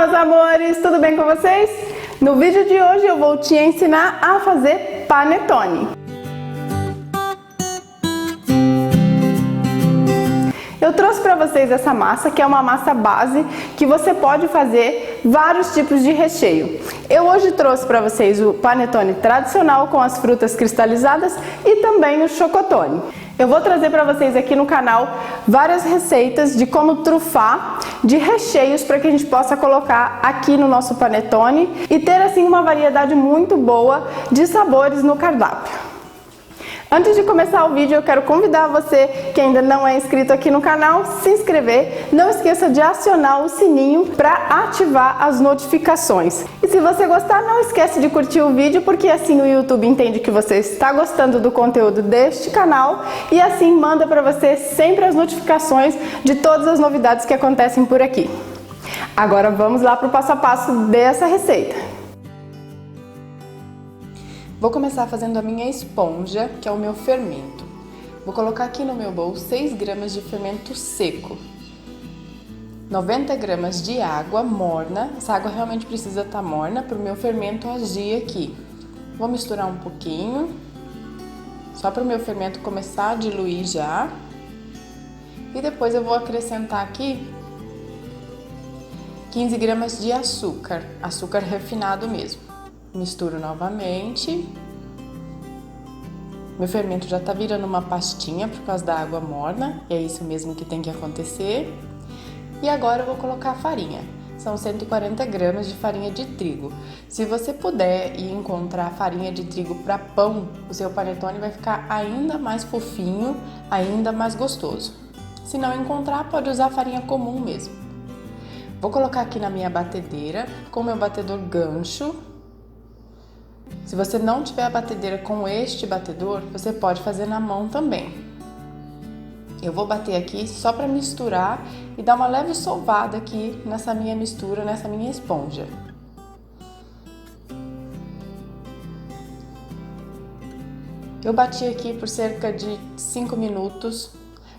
meus amores, tudo bem com vocês? No vídeo de hoje eu vou te ensinar a fazer panetone. Eu trouxe para vocês essa massa, que é uma massa base, que você pode fazer vários tipos de recheio. Eu hoje trouxe para vocês o panetone tradicional com as frutas cristalizadas e também o chocotone. Eu vou trazer para vocês aqui no canal várias receitas de como trufar de recheios para que a gente possa colocar aqui no nosso panetone e ter assim uma variedade muito boa de sabores no cardápio. Antes de começar o vídeo, eu quero convidar você que ainda não é inscrito aqui no canal, se inscrever. Não esqueça de acionar o sininho para ativar as notificações. E se você gostar, não esquece de curtir o vídeo, porque assim o YouTube entende que você está gostando do conteúdo deste canal e assim manda para você sempre as notificações de todas as novidades que acontecem por aqui. Agora vamos lá para o passo a passo dessa receita. Vou começar fazendo a minha esponja, que é o meu fermento. Vou colocar aqui no meu bowl 6 gramas de fermento seco, 90 gramas de água morna. Essa água realmente precisa estar morna para o meu fermento agir aqui. Vou misturar um pouquinho, só para o meu fermento começar a diluir já. E depois eu vou acrescentar aqui 15 gramas de açúcar, açúcar refinado mesmo. Misturo novamente. Meu fermento já tá virando uma pastinha por causa da água morna, e é isso mesmo que tem que acontecer. E agora eu vou colocar a farinha. São 140 gramas de farinha de trigo. Se você puder e encontrar farinha de trigo para pão, o seu panetone vai ficar ainda mais fofinho, ainda mais gostoso. Se não encontrar, pode usar farinha comum mesmo. Vou colocar aqui na minha batedeira com o meu batedor gancho. Se você não tiver a batedeira com este batedor, você pode fazer na mão também. Eu vou bater aqui só para misturar e dar uma leve sovada aqui nessa minha mistura, nessa minha esponja. Eu bati aqui por cerca de 5 minutos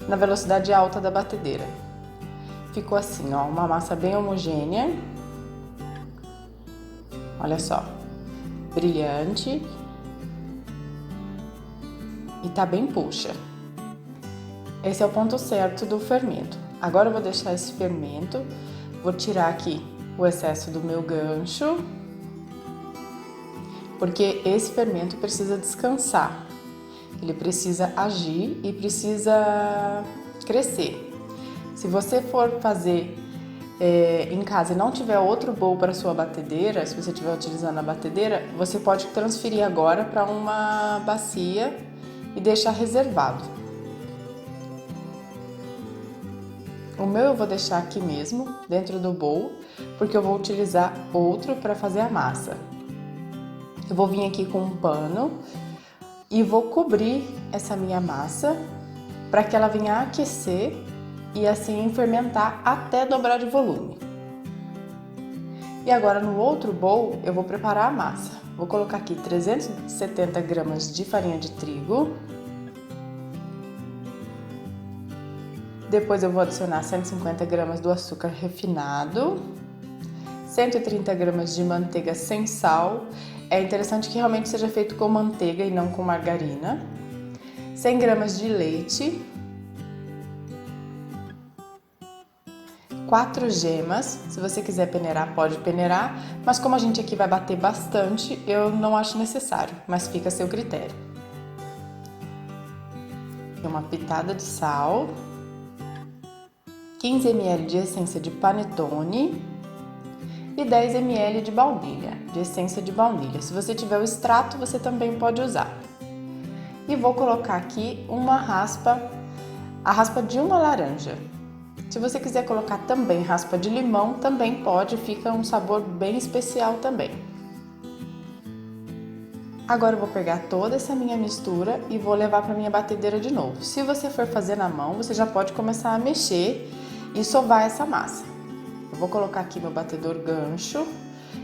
na velocidade alta da batedeira. Ficou assim, ó, uma massa bem homogênea. Olha só. Brilhante e tá bem puxa. Esse é o ponto certo do fermento. Agora eu vou deixar esse fermento, vou tirar aqui o excesso do meu gancho, porque esse fermento precisa descansar, ele precisa agir e precisa crescer. Se você for fazer em casa e não tiver outro bowl para sua batedeira, se você estiver utilizando a batedeira, você pode transferir agora para uma bacia e deixar reservado. O meu eu vou deixar aqui mesmo, dentro do bowl, porque eu vou utilizar outro para fazer a massa. Eu vou vir aqui com um pano e vou cobrir essa minha massa para que ela venha a aquecer e assim fermentar até dobrar de volume. E agora no outro bowl eu vou preparar a massa. Vou colocar aqui 370 gramas de farinha de trigo. Depois eu vou adicionar 150 gramas do açúcar refinado, 130 gramas de manteiga sem sal. É interessante que realmente seja feito com manteiga e não com margarina. 100 gramas de leite. 4 gemas, se você quiser peneirar, pode peneirar, mas como a gente aqui vai bater bastante, eu não acho necessário, mas fica a seu critério. Uma pitada de sal, 15 ml de essência de panetone e 10 ml de baunilha, de essência de baunilha. Se você tiver o extrato, você também pode usar. E vou colocar aqui a raspa de uma laranja. Se você quiser colocar também raspa de limão, também pode, fica um sabor bem especial também. Agora eu vou pegar toda essa minha mistura e vou levar para minha batedeira de novo. Se você for fazer na mão, você já pode começar a mexer e sovar essa massa. Eu vou colocar aqui meu batedor gancho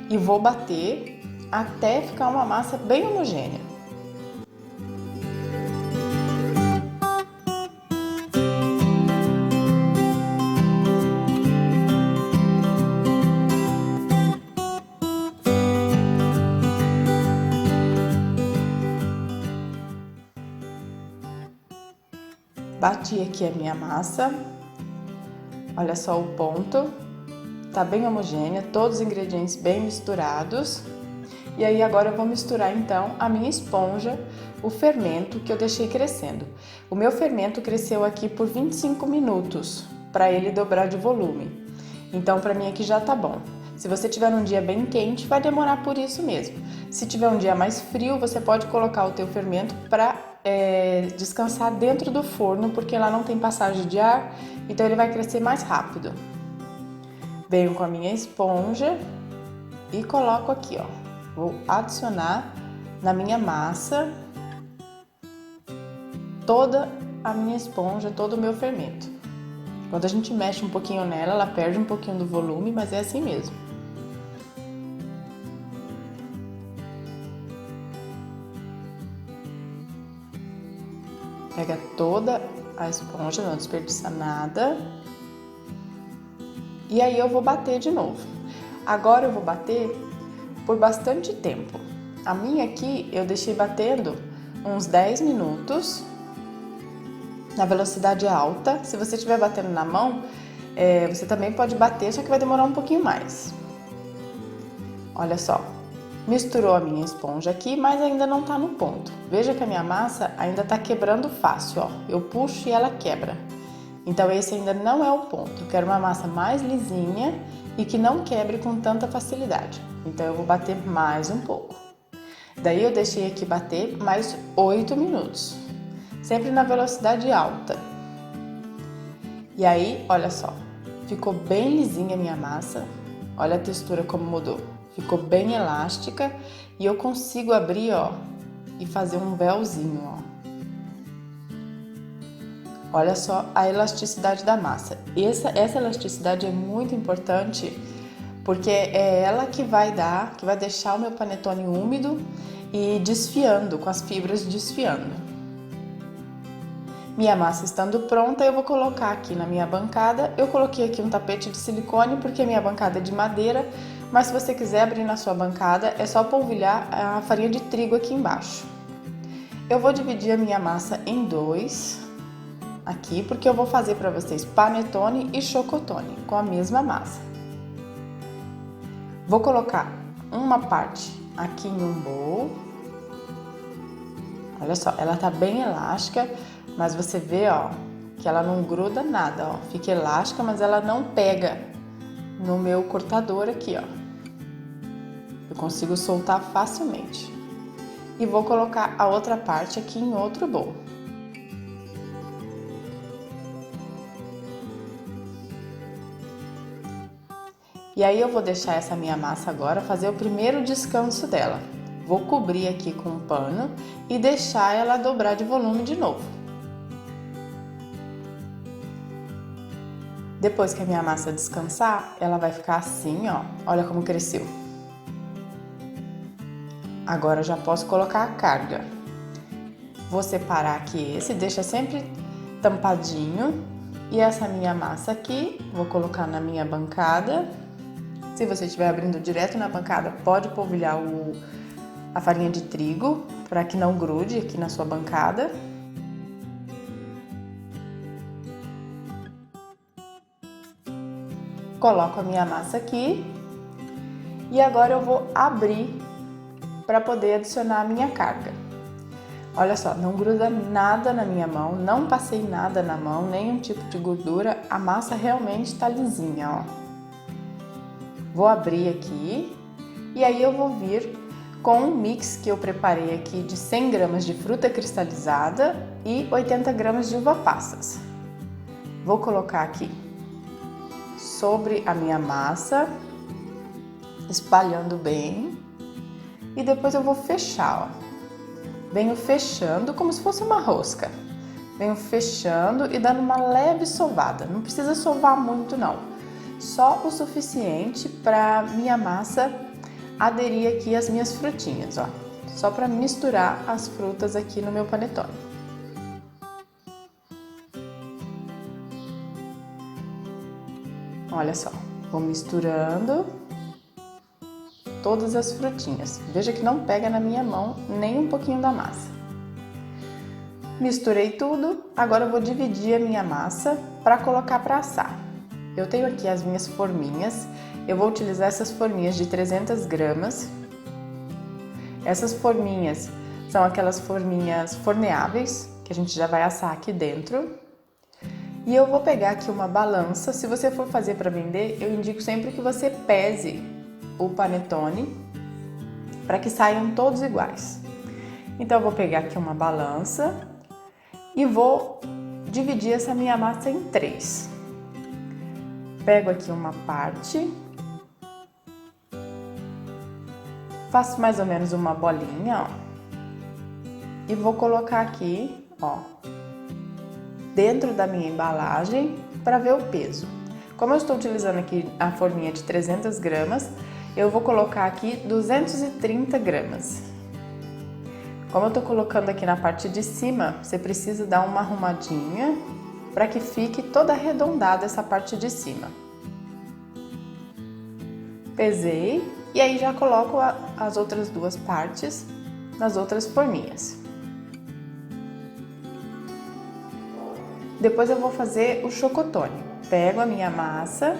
e vou bater até ficar uma massa bem homogênea. Bati aqui a minha massa. Olha só o ponto. Tá bem homogênea, todos os ingredientes bem misturados. E aí agora eu vou misturar então a minha esponja, o fermento que eu deixei crescendo. O meu fermento cresceu aqui por 25 minutos para ele dobrar de volume. Então para mim aqui já tá bom. Se você tiver um dia bem quente, vai demorar por isso mesmo. Se tiver um dia mais frio, você pode colocar o teu fermento para descansar dentro do forno, porque lá não tem passagem de ar, então ele vai crescer mais rápido. Venho com a minha esponja e coloco aqui, ó. Vou adicionar na minha massa toda a minha esponja, todo o meu fermento. Quando a gente mexe um pouquinho nela, ela perde um pouquinho do volume, mas é assim mesmo. Pega toda a esponja, não desperdiça nada. E aí eu vou bater de novo. Agora eu vou bater por bastante tempo. A minha aqui eu deixei batendo uns 10 minutos na velocidade alta. Se você estiver batendo na mão, você também pode bater, só que vai demorar um pouquinho mais. Olha só, misturou a minha esponja aqui, mas ainda não tá no ponto. Veja que a minha massa ainda tá quebrando fácil, ó. Eu puxo e ela quebra. Então esse ainda não é o ponto. Eu quero uma massa mais lisinha e que não quebre com tanta facilidade. Então eu vou bater mais um pouco. Daí eu deixei aqui bater mais 8 minutos, sempre na velocidade alta. E aí, olha só, ficou bem lisinha a minha massa. Olha a textura como mudou. Ficou bem elástica e eu consigo abrir, ó, e fazer um véuzinho, ó. Olha só a elasticidade da massa. Essa elasticidade é muito importante porque é ela que vai deixar o meu panetone úmido e desfiando, com as fibras desfiando. Minha massa estando pronta, eu vou colocar aqui na minha bancada. Eu coloquei aqui um tapete de silicone porque a minha bancada é de madeira, mas se você quiser abrir na sua bancada, é só polvilhar a farinha de trigo aqui embaixo. Eu vou dividir a minha massa em dois aqui, porque eu vou fazer para vocês panetone e chocotone com a mesma massa. Vou colocar uma parte aqui em um bowl. Olha só, ela tá bem elástica, mas você vê, ó, que ela não gruda nada, ó. Fica elástica, mas ela não pega no meu cortador aqui, ó. Eu consigo soltar facilmente. E vou colocar a outra parte aqui em outro bowl. E aí eu vou deixar essa minha massa agora fazer o primeiro descanso dela. Vou cobrir aqui com um pano e deixar ela dobrar de volume de novo. Depois que a minha massa descansar, ela vai ficar assim, ó. Olha como cresceu. Agora eu já posso colocar a carga. Vou separar aqui esse, deixa sempre tampadinho. E essa minha massa aqui, vou colocar na minha bancada. Se você estiver abrindo direto na bancada, pode polvilhar a farinha de trigo para que não grude aqui na sua bancada. Coloco a minha massa aqui e agora eu vou abrir para poder adicionar a minha carga. Olha só, não gruda nada na minha mão, não passei nada na mão, nenhum tipo de gordura, a massa realmente está lisinha, ó. Vou abrir aqui e aí eu vou vir com um mix que eu preparei aqui de 100 gramas de fruta cristalizada e 80 gramas de uva passas. Vou colocar aqui sobre a minha massa, espalhando bem, e depois eu vou fechar, ó. Venho fechando como se fosse uma rosca. Venho fechando e dando uma leve sovada. Não precisa sovar muito não. Só o suficiente para minha massa aderir aqui às minhas frutinhas, ó. Só para misturar as frutas aqui no meu panetone. Olha só, vou misturando todas as frutinhas. Veja que não pega na minha mão nem um pouquinho da massa. Misturei tudo, agora eu vou dividir a minha massa para colocar para assar. Eu tenho aqui as minhas forminhas, eu vou utilizar essas forminhas de 300 gramas. Essas forminhas são aquelas forminhas forneáveis, que a gente já vai assar aqui dentro. E eu vou pegar aqui uma balança. Se você for fazer para vender, eu indico sempre que você pese o panetone para que saiam todos iguais. Então eu vou pegar aqui uma balança e vou dividir essa minha massa em 3. Pego aqui uma parte, faço mais ou menos uma bolinha, ó, e vou colocar aqui, ó, dentro da minha embalagem para ver o peso. Como eu estou utilizando aqui a forminha de 300 gramas, eu vou colocar aqui 230 gramas. Como eu estou colocando aqui na parte de cima, você precisa dar uma arrumadinha para que fique toda arredondada essa parte de cima. Pesei e aí já coloco as outras duas partes nas outras forminhas. Depois eu vou fazer o chocotone. Pego a minha massa,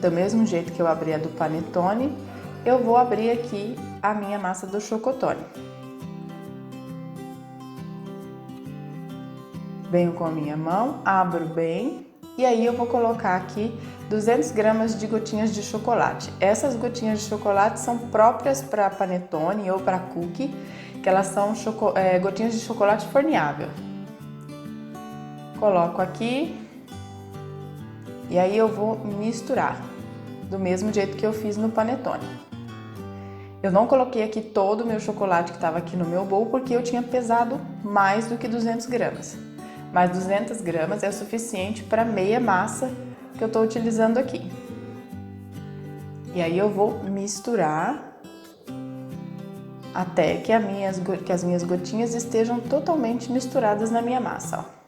do mesmo jeito que eu abri a do panetone, eu vou abrir aqui a minha massa do chocotone. Venho com a minha mão, abro bem e aí eu vou colocar aqui 200 gramas de gotinhas de chocolate. Essas gotinhas de chocolate são próprias para panetone ou para cookie, que elas são gotinhas de chocolate forneável. Coloco aqui e aí eu vou misturar, do mesmo jeito que eu fiz no panetone. Eu não coloquei aqui todo o meu chocolate que estava aqui no meu bowl porque eu tinha pesado mais do que 200 gramas. Mas 200 gramas é o suficiente para meia massa que eu estou utilizando aqui. E aí eu vou misturar até que as minhas gotinhas estejam totalmente misturadas na minha massa, ó.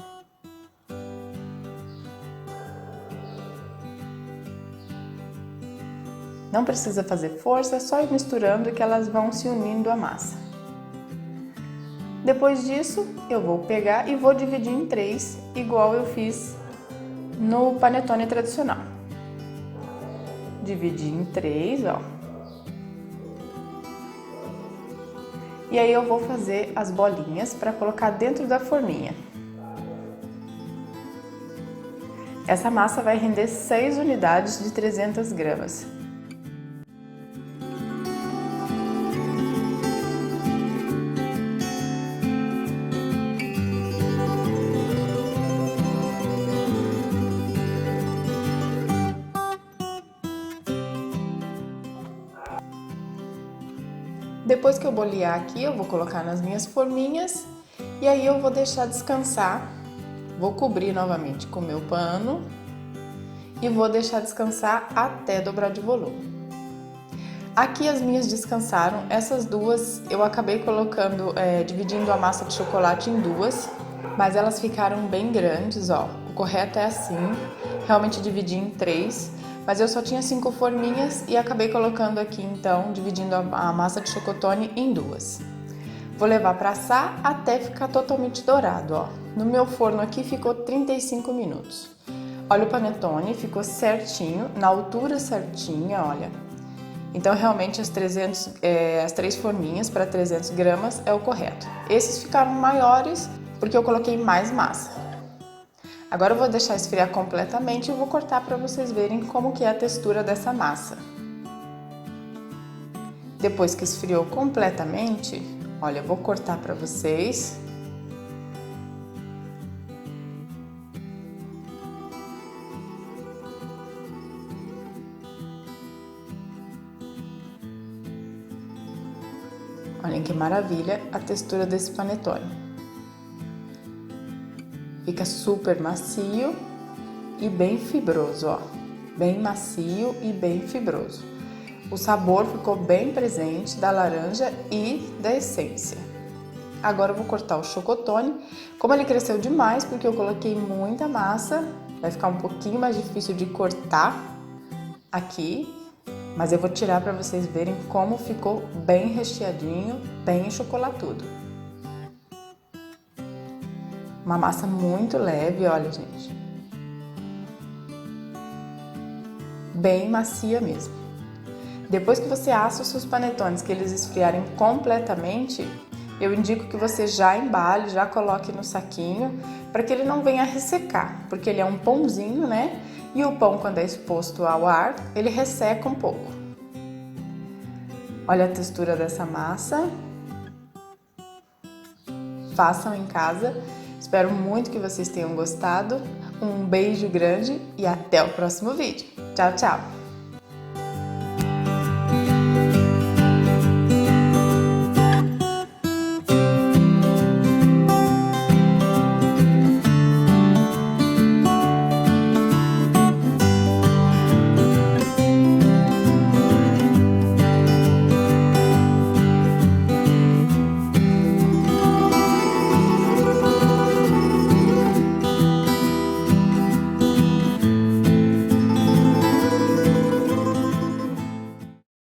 Não precisa fazer força, é só ir misturando que elas vão se unindo à massa. Depois disso, eu vou pegar e vou dividir em 3, igual eu fiz no panetone tradicional. Dividi em 3, ó. E aí eu vou fazer as bolinhas para colocar dentro da forminha. Essa massa vai render 6 unidades de 300 gramas. Depois que eu bolear aqui, eu vou colocar nas minhas forminhas e aí eu vou deixar descansar. Vou cobrir novamente com o meu pano e vou deixar descansar até dobrar de volume. Aqui as minhas descansaram, essas duas eu acabei colocando, dividindo a massa de chocolate em 2, mas elas ficaram bem grandes, ó. O correto é assim, realmente dividi em 3. Mas eu só tinha 5 forminhas e acabei colocando aqui, então, dividindo a massa de chocotone em 2. Vou levar para assar até ficar totalmente dourado, ó. No meu forno aqui ficou 35 minutos. Olha o panetone, ficou certinho, na altura certinha, olha. Então, realmente, as 3 forminhas para 300 gramas é o correto. Esses ficaram maiores porque eu coloquei mais massa. Agora eu vou deixar esfriar completamente e vou cortar para vocês verem como que é a textura dessa massa. Depois que esfriou completamente, olha, eu vou cortar para vocês. Olhem que maravilha a textura desse panetone. Fica super macio e bem fibroso, ó. Bem macio e bem fibroso. O sabor ficou bem presente da laranja e da essência. Agora eu vou cortar o chocotone. Como ele cresceu demais, porque eu coloquei muita massa, vai ficar um pouquinho mais difícil de cortar aqui. Mas eu vou tirar para vocês verem como ficou bem recheadinho, bem chocolatudo. Uma massa muito leve, olha, gente. Bem macia mesmo. Depois que você assa os seus panetones, que eles esfriarem completamente, eu indico que você já embale, já coloque no saquinho, para que ele não venha ressecar, porque ele é um pãozinho, né? E o pão, quando é exposto ao ar, ele resseca um pouco. Olha a textura dessa massa. Façam em casa. Espero muito que vocês tenham gostado. Um beijo grande e até o próximo vídeo. Tchau, tchau!